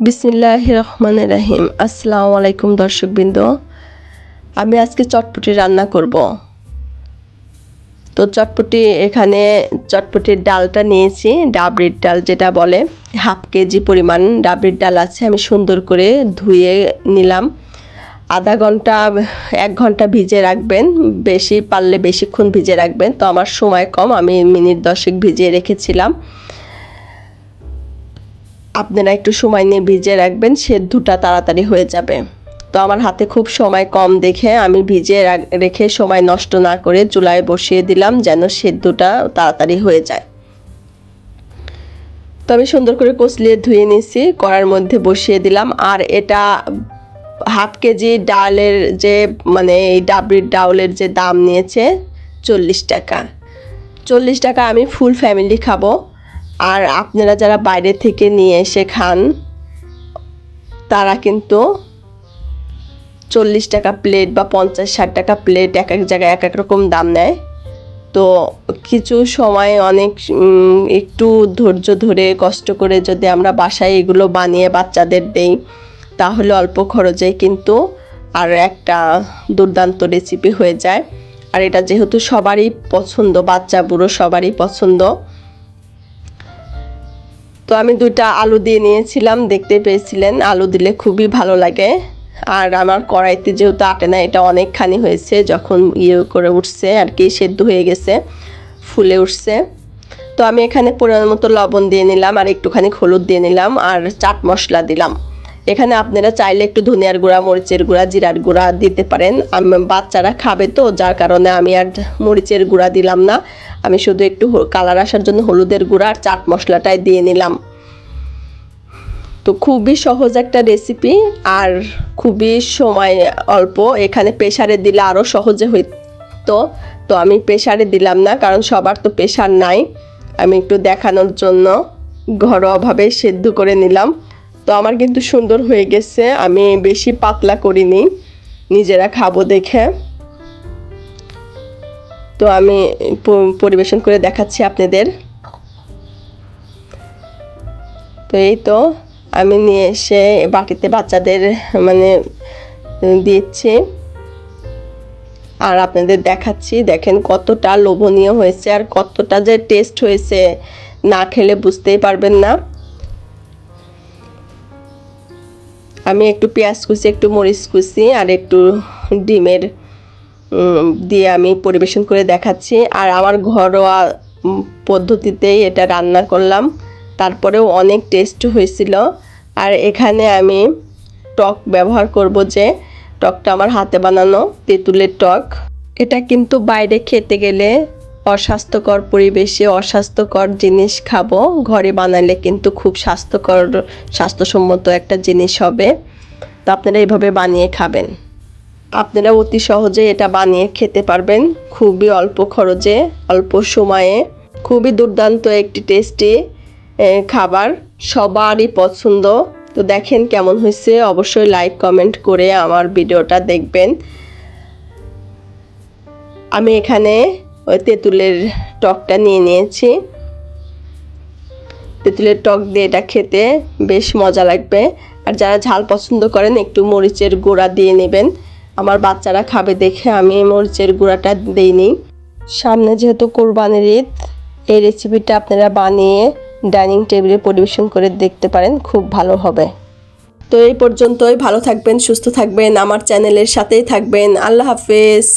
বিসমিল্লাহির রহমানির রহিম। আসসালামু আলাইকুম দর্শকবৃন্দ, আমি আজকে চটপটি রান্না করব। তো এখানে চটপটির ডালটা নিয়েছি, ডাবরির ডাল যেটা বলে, হাফ কেজি পরিমাণ ডাবরির ডাল আছে। আমি সুন্দর করে ধুয়ে নিলাম। আধা ঘন্টা 1 ঘন্টা ভিজে রাখবেন, বেশি পারলে বেশিক্ষণ ভিজে রাখবেন। তো আমার সময় কম, আমি মিনিট 10 ভিজিয়ে রেখেছিলাম। আপনারা একটু সময় নিয়ে ভিজিয়ে রাখবেন, সেদ্ধটা তাড়াতাড়ি হয়ে যাবে। তো আমার হাতে খুব সময় কম দেখে আমি ভিজিয়ে রেখে সময় নষ্ট না করে চুলায় বসিয়ে দিলাম, যেন সেদ্ধটা তাড়াতাড়ি হয়ে যায়। তো আমি সুন্দর করে কচলিয়ে ধুয়ে নিয়েছি, কড়ার মধ্যে বসিয়ে দিলাম। আর এটা হাফ কেজি ডালের যে এই ডাবরির ডাউলের যে দাম নিয়েছে 40 টাকা। 40 টাকা আমি ফুল ফ্যামিলি খাবো। আর আপনারা যারা বাইরে থেকে নিয়ে এসে খান, তারা কিন্তু 40 টাকা প্লেট বা 50-60 টাকা প্লেট, এক এক জায়গায় এক এক রকম দাম নেয়। তো কিছু সময় অনেক একটু ধৈর্য ধরে কষ্ট করে যদি আমরা বাসায় এগুলো বানিয়ে বাচ্চাদের দেই, তাহলে অল্প খরচে কিন্তু আর একটা দুর্দান্ত রেসিপি হয়ে যায়। আর এটা যেহেতু সবারই পছন্দ, বাচ্চা বুড়ো সবারই পছন্দ। তো আমি 2টা আলু দিয়ে নিয়েছিলাম, দেখতে পেয়েছিলেন আলু দিলে খুবই ভালো লাগে। আর আমার কড়াইতে যেহেতু আটে না, এটা অনেকখানি হয়েছে, যখন করে উঠছে আর কি, সেদ্ধ হয়ে গেছে, ফুলে উঠছে। তো আমি এখানে পরিমাণ মতো লবণ দিয়ে নিলাম, আর একটুখানি হলুদ দিয়ে নিলাম, আর চাট মশলা দিলাম। এখানে আপনারা চাইলে একটু ধনিয়ার গুঁড়া, মরিচের গুঁড়া, জিরার গুঁড়া দিতে পারেন। বাচ্চারা খাবে তো, যার কারণে আমি আর মরিচের গুঁড়া দিলাম না। আমি শুধু একটু কালার আসার জন্য হলুদের গুঁড়া আর চাট মশলাটাই দিয়ে নিলাম। তো খুবই সহজ একটা রেসিপি, আর খুবই সময় অল্প। এখানে প্রেসারে দিলে আরও সহজে হইতো, তো আমি প্রেসারে দিলাম না, কারণ সবার তো প্রেসার নাই। আমি একটু দেখানোর জন্য ঘরোয়াভাবে সেদ্ধ করে নিলাম। তো আমার কিন্তু সুন্দর হয়ে গেছে, আমি বেশি পাতলা করিনি, নিজেরা খাবো দেখে। তো আমি পরিবেশন করে দেখাচ্ছি আপনাদের। তো এই তো আমি নিয়ে এসে বাটিতে বাচ্চাদের দিচ্ছি, আর আপনাদের দেখাচ্ছি। দেখেন কতটা লোভনীয় হয়েছে, আর কতটা যে টেস্ট হয়েছে, না খেলে বুঝতেই পারবেন না। আমি একটু পেঁয়াজ কুচি, একটু মরিচ কুচি, আর একটু ডিমের দিয়ে আমি পরিবেশন করে দেখাচ্ছি। আর আমার ঘরোয়া পদ্ধতিতেই এটা রান্না করলাম, তারপরেও অনেক টেস্ট হয়েছিল। আর এখানে আমি টক ব্যবহার করব, যে টকটা আমার হাতে বানানো তেঁতুলের টক। এটা কিন্তু বাইরে খেতে গেলে অস্বাস্থ্যকর পরিবেশে অস্বাস্থ্যকর জিনিস খাবো, ঘরে বানালে কিন্তু খুব স্বাস্থ্যসম্মত একটা জিনিস হবে। তো আপনারা এইভাবে বানিয়ে খাবেন, আপনারা অতি সহজে এটা বানিয়ে খেতে পারবেন, খুবই অল্প খরচে, অল্প সময়ে। খুবই দুর্দান্ত একটি টেস্টি খাবার, সবারই পছন্দ। তো দেখেন কেমন হয়েছে, অবশ্যই লাইক কমেন্ট করে আমার ভিডিওটা দেখবেন। আমি এখানে ওই তেঁতুলের টকটা নিয়ে নিয়েছি। তেঁতুলের টক দিয়ে এটা খেতে বেশ মজা লাগবে। আর যারা ঝাল পছন্দ করেন, একটু মরিচের গুঁড়া দিয়ে নেবেন। আমার বাচ্চারা খাবে দেখে আমি মরিচের গুঁড়াটা দিইনি। সামনে যেহেতু কোরবানির ঈদ, এই রেসিপিটা আপনারা বানিয়ে ডাইনিং টেবিলে পরিবেশন করে দেখতে পারেন, খুব ভালো হবে। তো এই পর্যন্তই, ভালো থাকবেন, সুস্থ থাকবেন, আমার চ্যানেলের সাথেই থাকবেন। আল্লাহ হাফেজ।